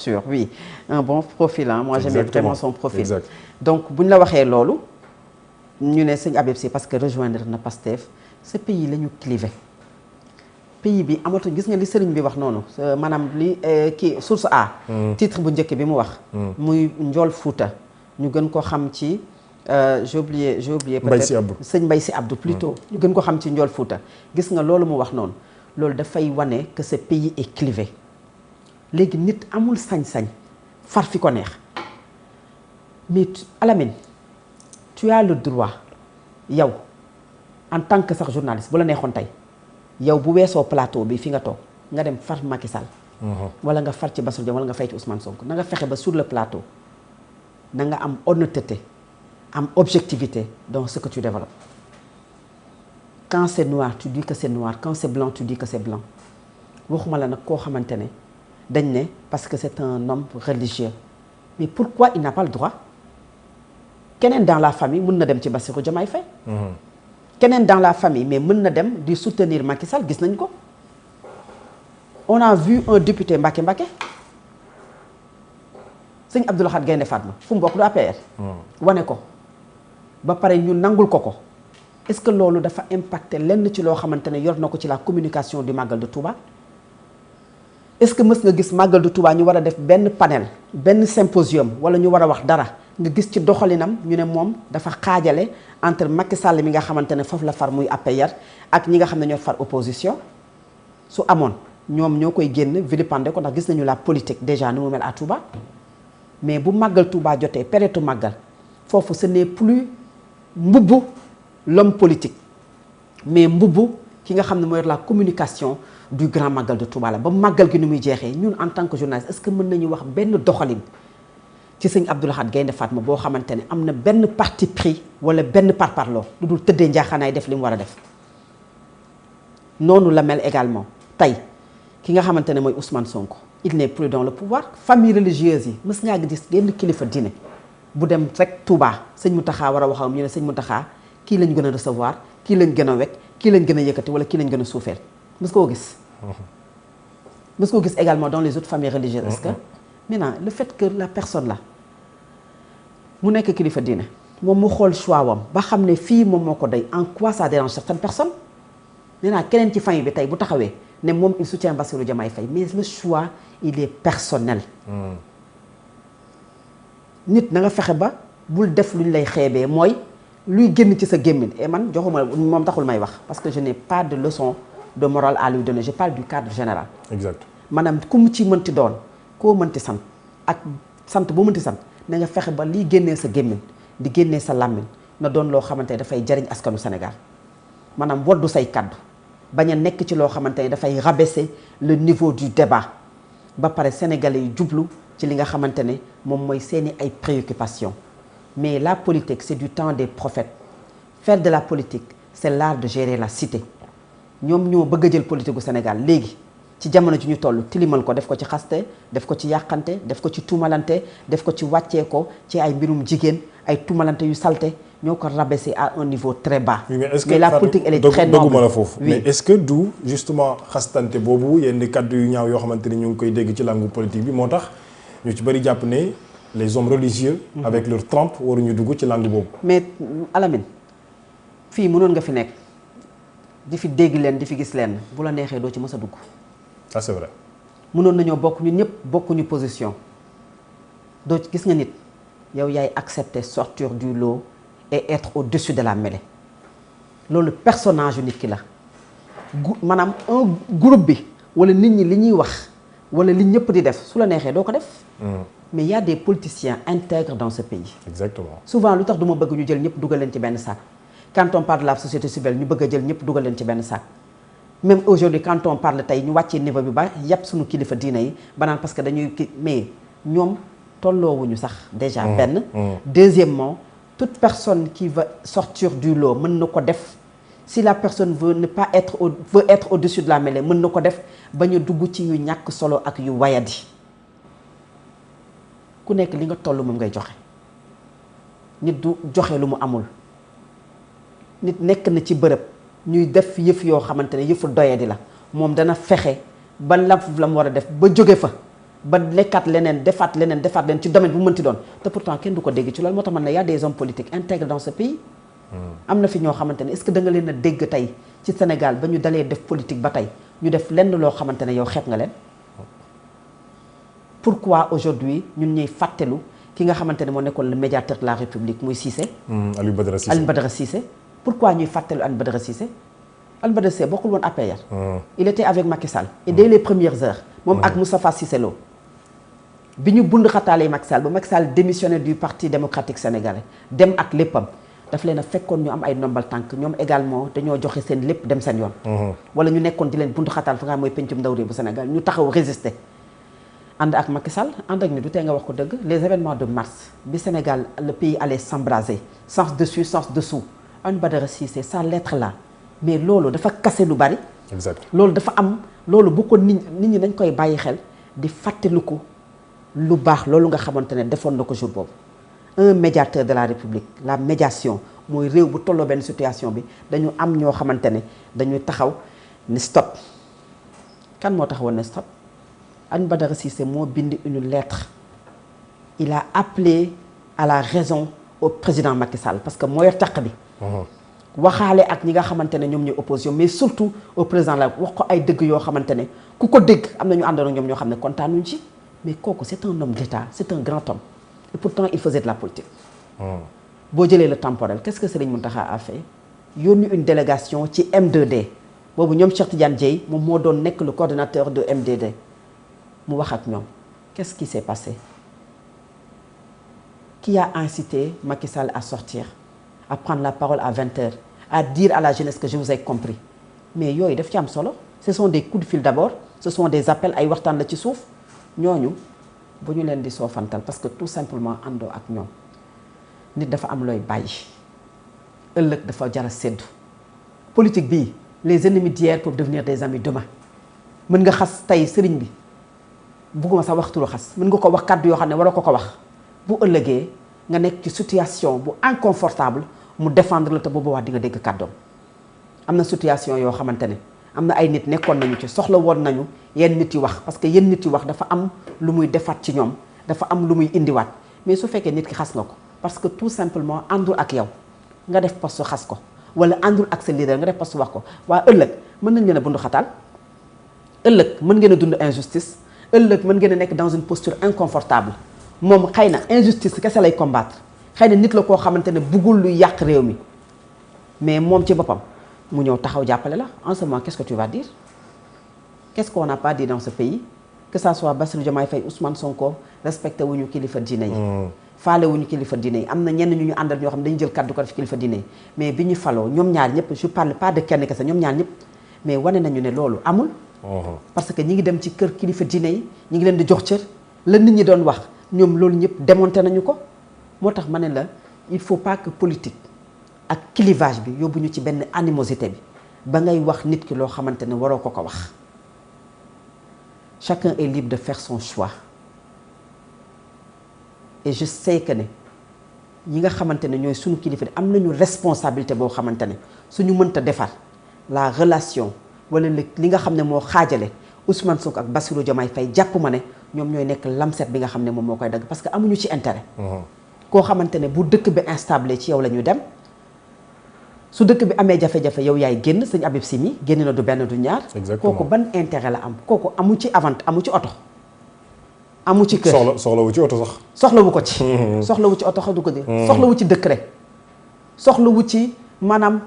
sûr, oui, un bon profil, hein. Moi j'aimais vraiment son profil. Exact. Donc bu ñu la waxee loolu ñu ne sëñ Habib Sy parce que rejoindre na Pastef ce pays la ñu clivé pays bi amatu gis nga li sëriñ bi wax noonu maanaam li kii source A. titre bu njëkk bi mu wax. muy Ndiol Fouta ñu gën ko xam ci j'ai oublié peut-être sëñ Mbaye Sy Abdou plutôt ñu gën ko xam ci Ndiol Fouta gis nga loolu mu wax noonu loolu dafay wane que ce pays est clivé. léegi nit amul sañ-sañ far fi ko neex mais Alamine tu as le droit yow en tant que sax journaliste bu la neexoon tey yow bu weesoo plateau bi fi nga toog nga dem far Macky Sall wala nga far ci Bassirou Diomaye wala nga fay ci Ousmane Sonko na nga fexe ba sur le plateau na nga am honnêteté am objectivité dans ce que tu développes. Quand c'est noir tu dis que c'est noir, quand c'est blanc tu dis que c'est blanc. waxuma la nag koo xamante ne dañ ne parce que c'est un homme religieux mais pourquoi il n'a pas le droit keneen dans la famille mën na dem ci Bassirou Diomaye Faye keneen dans la famille mais mën na dem di soutenir Macky Sall gis nañ ko on a vu un député Mbacké sëñ Abdou Lahad Gaïndé Fatma fu mu bokk du APR wane ko ba pare ñu nangul ko est-ce que loolu dafa impacté lenn ci loo xamante ne yor na ko ci la communication du Magal de Touba. Est-ce que mës nga gis Magal de Touba ñu war a def benn panel benn symposium wala ñu war a wax dara nga gis ci doxalinam ñu ne moom dafa xaajale entre Macky Sall mi nga xamante ne foofu la far muy APR ak ñi nga xam ne ñoo far opposition su amoon ñoom ñoo koy génn vilipender ko ndax gis nañu la politique déjà ni mu mel à Touba mais bu Magal Touba jotee période Magal foofu ce n'est plus mbubbu l'homme politique mais mbubbu ki nga xam ne mooy la communication du grand Magal de Touba la ba Magal gi ni muy jeexee ñun en tant que journaliste est-ce que mën nañu wax benn doxalin ci sëñ Abdou Lahad Gaïndé Fatma boo xamante ne am na benn parti pris wala benn parparloo lu dul tëddee njaaxaanaay def li mu war a def noonu la mel également tey ki nga xamante ne mooy Ousmane Sonko il n'est plus dans le pouvoir famille religieuse yi mës ngaa gis genn kilifa diine bu dem rek Touba sëñ Mountakha war a wax ak ñu ne sëñ Mountakha kii lañ gën a recevoir kii lañ gën a wekk kii lañ gën a yëkkati wala kii lañ gën a suufeel mës koo gis mës koo gis également dans les autres familles religieuses est-ce que maintenant le fait que la personne là mu nekk kilifa diine moom mu xool choix wam ba xam ne fii moom moo ko doy en quoi ça dérange certaines personnes nee naa keneen ci famille bi tey bu taxawee ne moom il soutient Bassirou Diomaye Faye mais le choix il est personnel nit na nga fexe ba bul def luñ lay xeebee mooy luy génn ci sa gémmiñ et man joxuma moom taxul may wax parce que je n'ai pas de leçon de morale à lui donner je parle du cadre général. Exact. maanaam ku mu ci mënti doon koo mënti sant ak sant bu mënti sant na nga fexe ba liy génnee sa gémmiñ di génnee sa làmmiñ na doon loo xamante ne dafay jariñ askanu Sénégal maanaam woddu say kaddu bañ a nekk ci loo xamante ne dafay rabaisser le niveau du débat ba pare sénégalais yi jublu ci li nga xamante ne moom mooy seeni ay préoccupations mais la politique c'est du temps des prophètes faire de la politique c'est l'art de gérer la cité ñoom ñoo bëgg a jël politique gu Sénégal léegi ci jamono ji ñu toll tilimal ko def ko ci xaste def ko ci yàqante def ko ci tuumalante def ko ci wàccee ko ci ay mbirum jigéen ay tuumalante yu salte ñoo ko rabaisser à un niveau très bas. mais la politique elle est très noble dogguma la foofu. mais est-ce que du justement xastante boobu yenn kaddu yu ñaaw yoo xamante ni ñu ngi koy dégg ci langue politique bi moo tax ñu ci bëri jàpp ne les hommes religieux. avec leur trempe waruñu dugg ci langue boobu. mais Alamine fii mënoon nga fi nekk di fi dégg leen di fi gis leen bu la neexee doo ci mës a dugg. ça c'est vrai. mënoon nañoo bokk ñun ñëpp bokkuñu position doo ci gis nga nit yow yaay accepter sortir du lot et être au-dessus de la mêlée loolu personnage yu nit ki la maanaam un groupe bi wala nit ñi li ñuy wax wala li ñëpp di def su la neexee doo ko def. mais il y a des politiciens intègres dans ce pays. exactement souvent lu tax du ma bëgg ñu jël ñëpp dugal leen ci benn sac quand on parle de la société civile ñu bëgg a jël ñëpp dugal leen ci benn sac. même aujourd'hui quand on parle tey ñu wàccee niveau bi ba yàpp suñu kilifa diina yi ba naan parce que dañuy mais ñoom tolloowuñu sax déjà benn deuxièmement toute personne qui veut sortir du lot mën na ko def si la personne veut ne pas être veut être au-dessus de la mêlée mën na ko def bañ a dugg ci yu ñàkk solo ak yu wayadi ku nekk li nga toll moom ngay joxe nit du joxe lu mu amul nit nekk na ci bërëb ñuy def yëf yoo xamante ne yëfu doyadi la moom dana fexe ba la mu war a def ba jóge fa ba nekkaat leneen defaat leneen ci domaine bu mënti doon te pourtant kenn du ko dégg ci loolu moo tax man ne y a des hommes politiques intègres dans ce pays. am na fi ñoo xamante ne est-ce que da nga leen a dégg tey ci Sénégal ba ñu dalee def politique ba tey ñu def lenn loo xamante ne yow xeeb nga leen. pourquoi aujourd'hui ñun ñuy fàttelu ki nga xamante ne moo nekkoon le médiateur de la République muy Cissé. Aliou Badara Cissé Aliou Badara Cissé. pourquoi ñuy fàttelu Aliou Badara Cissé. Aliou Badara Cissé bokkul woon APR. il était avec Macky Sall. et dès les premières heures. moom ak Moustapha Cissé Lo. bi ñu bund xataalee Macky Sall ba Macky Sall démissionné du parti démocratique sénégalais dem ak léppam daf leen a fekkoon ñu am ay ndombal tànk ñoom également dañoo joxe seen lépp dem seen yoon. wala ñu nekkoon di leen bund xataal fa nga xam mooy pencum ndaw réew bu Sénégal ñu taxaw résister. ànd ak Macky Sall ànd ak ni du tee nga wax ko dëgg les événements de mars bi Sénégal le pays allait s'embraser sens dessus sens dessous Aliou Badara Cissé sa lettre là mais loolu dafa kase lu bari. exact loolu dafa am loolu bu ko nit ñi dañ koy bàyyi xel di fàttaliku lu baax loolu nga xamante ne defoon na ko jour boobu. un médiateur de la République la médiation mooy réew bu tolloo benn situation bi dañu am ñoo xamante ne dañuy taxaw ni stop kan moo taxawoon ne stop. Aliou Badara Cissé moo bind une lettre il a appelé à la raison au président Macky Sall parce que moo yor taq bi. waxaale ak ñi nga xamante ne ñoom ñooy opposition mais surtout au président la wax ko ay dëgg yoo xamante ne ku ko dégg am na ñu àndoon ak ñoom ñoo xam ne kontaanuñ ci mais kooku c'est un homme d'État c'est un grand homme et pourtant il faisait de la politique. boo jëlee le temporel qu'est-ce que Serigne Mountakha a fait yónni une délégation ci M2D boobu ñoom Cheikh Tidiane Dièye moom moo doon nekk le coordonnateur de M2D. mu wax ak ñoom qu'est-ce qui s'est passé qui a incité Macky Sall à sortir à prendre la parole à 20h à dire à la jeunesse que je vous ai compris mais yooyu daf ci am solo ce sont des coups de fil d'abord ce sont des appels ay waxtaan la ci suuf ñooñu bu ñu leen di soofantal parce que tout simplement àndoo ak ñoom nit dafa am looy bàyyi ëllëg dafa jar a séddu politique bii les ennemis d'hier peuvent devenir des amis demain mën nga xas tey sëriñ bi bugguma sax waxtu lu xas mën nga ko wax kàddu yoo xam ne waroo ko wax bu ëllëgee nga nekk ci situation bu inconfortable mu défendre la te boobu wax di nga dégg kàddoom. am na situation yoo xamante ne am na ay nit nekkoon nañu ci soxla woon nañu yenn nit yi wax parce que yenn nit yi wax dafa am lu muy defaat ci ñoom dafa am lu muy indiwaat mais su fekkee nit ki xas nga ko parce que tout simplement àndul ak yow nga def poste xas ko wala àndul ak sa leader nga def poste wax ko waaye ëllëg mën nañ leen a bundu xataal ëllëg mën ngeen a dund injustice. ëllëg mën ngeen a nekk dans une posture inconfortable moom xëy na injustice kese lay combattre xëy na nit la koo xamante ne buggul lu yàq réew mi mais moom ci boppam mu ñëw taxaw jàppale la en ce moment qu'est-ce que tu vas dire qu'est-ce qu'on n'a pas dit dans ce pays que ça soit Bassirou Diomaye Faye Ousmane Sonko respecté wuñu kilifa diine yi faale wuñu kilifa diine yi am na ñenn ñu àndal ñoo xam ne dañu jël kàddu ko def kilifa diine yi mais bi ñu faloo ñoom ñaar ñëpp je parle pas de kenn kese ñoom ñaar ñëpp mais wane nañu ne loolu amul. parce que ñi ngi dem ci kër kilifa diine yi ñi ngi leen di jox cër la nit ñi doon wax ñoom loolu ñëpp démonté nañu ko moo tax ma ne la il faut pas que politique ak clivage bi yóbbu ñu ci benn animosité bi ba ngay wax nit ki loo xamante ne waroo ko wax chacun est libre de faire son choix et je sais que ne ñi nga xamante ne ñooy suñu kilifa am nañu responsabilité boo xamante ne suñu mënta defar la relation wala li nga xam ne moo xaajale Ousmane Sonko ak Bassirou Diomaye Faye jàpp ma ne ñoom ñooy nekk lamset bi nga xam ne moom moo koy dagg parce que amuñu ci intérêt. koo xamante ne bu dëkk bi instable ci yow la ñuy dem su dëkk bi amee jafe-jafe yow yaay génn sëñ Habib Sy mi génn na du benn du ñaar. kooku ban intérêt la am kooku amu ci avant amu ci oto. amu ci kër soxlawu ci oto sax. soxlawu ko ci. soxlawu ci oto du ko di. soxlawu ci décret. soxlawu ci maanaam.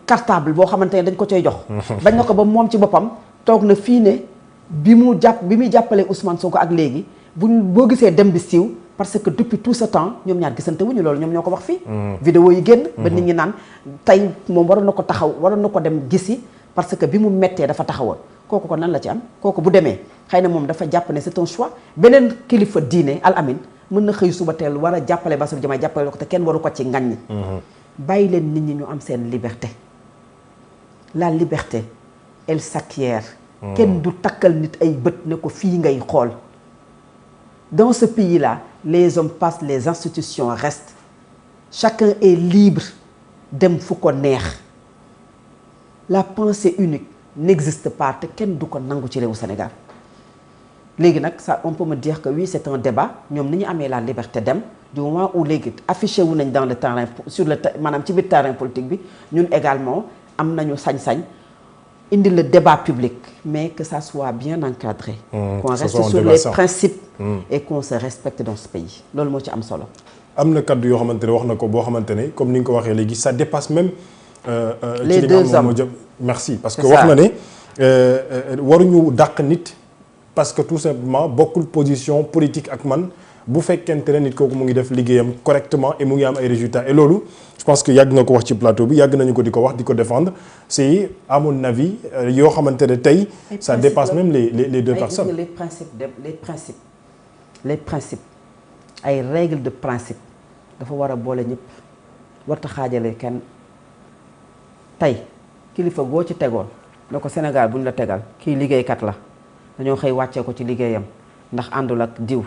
cartable boo xamante ne dañ ko coy jox. bañ na ko ba moom ci boppam toog na fii ne bi muy jàppalee Ousmane Sonko ak léegi boo gisee dem bi siiw parce que depuis tout ce temps ñoom ñaar gisante wuñu loolu ñoom ñoo ko wax fii. vidéo yi génn. ba nit ñi naan tey moom waroon na ko taxaw waroon na ko dem gisi parce que bi mu mettee dafa taxawoon kooku ko nan la ci am kooku bu demee xëy na moom dafa jàpp ne c'est un choix beneen kilifa diine Al Amine mën na xëy suba teel war a jàppale Bassirou Diomaye jàppale ko te kenn waru ko ci ngañ ñi. bàyyi leen nit ñi ñu am seen liberté la liberté elle s'acquiert kenn du takkal nit ay bët ne ko fii ngay xool dans ce pays là les hommes passent les institutions restent chacun est libre dem fu ko neex la pensée unique n'existe pas te kenn du ko nangu ci réewu Sénégal léegi nag ça on peut me dire que oui c'est un débat ñoom ni ñu amee la liberté dem du moment où léegi affiché wu nañ dans le terrain sur le maanaam ci biir terrain politique bi ñun également am nañu sañ-sañ indi le débat public mais que ça soit bien encadré. Qu'on reste sur les principes. Et qu'on se respecte dans ce pays loolu moo ci am solo. am na kaddu yoo xamante ne wax na ko boo xamante ne comme ni nga ko waxee léegi ça dépasse même. les deux hommes merci parce que wax na ne waruñu dàq nit parce que tout simplement bokkul position politique ak man bu fekkente ne nit kooku mu ngi def liggéeyam correctement et mu ngi am ay résultats et loolu je pense que yàgg nga ko wax ci plateau bi yàgg nañu ko di ko wax di ko défendre c'est à mon avis yoo xamante ne tey ça dépasse même les deux personnes. les principes ay règles de principe dafa war a boole ñëpp warta xaajale kenn tey kilifa goo ci tegoon ne ko Sénégal bu ñu la tegal kii liggéeykat la dañoo xëy wàccee ko ci liggéeyam ndax àndul ak diw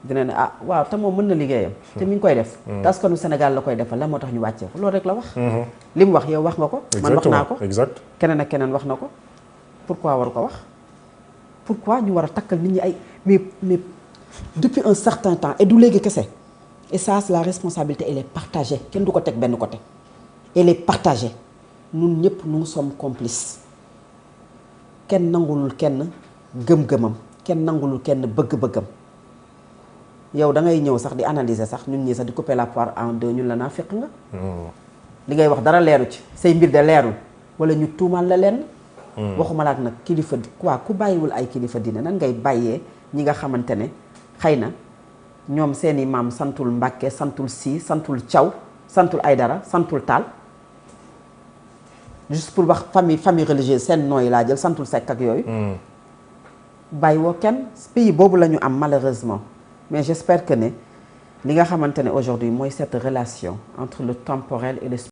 dina ne ah waaw te moom mën na liggéeyam te mi ngi koy def te askanu Sénégal la koy defal la moo tax ñu wàccee ko loolu rek la wax li mu wax yow wax nga ko man wax naa ko keneen ak keneen wax na ko pourquoi waru ko wax pourquoi ñu war a takkal nit ñi ay mais depuis un certain temps et du léegi kese et ça c'est la responsabilité elle est partagée kenn du ko teg benn côté elle est partagée ñun ñëpp nous sommes complices kenn nangulul kenn gëm-gëmam kenn nangulul kenn bëgg-bëggam yow da ngay ñëw sax di analyser sax ñun ñii sax di couper la poire en deux ñun la naa fekk nga li ngay wax dara leeru ci say mbir de leerul wala ñu tuumal la leen waxuma laak nag kilifa quoi ku bàyyiwul ay kilifa dina nan ngay bàyyee ñi nga xamante ne xëy na ñoom seeni maam santul Mbàkke santul Si santul Thiaw santul Aydara santul Taal juste pour wax famille religieuse seen nooy laa jël santul Seck ak yooyu bàyyi woo kenn pays boobu la ñu am malheureusement mais j'espère que ne li nga xamante ne aujourd'hui mooy cette relation entre le temporel et le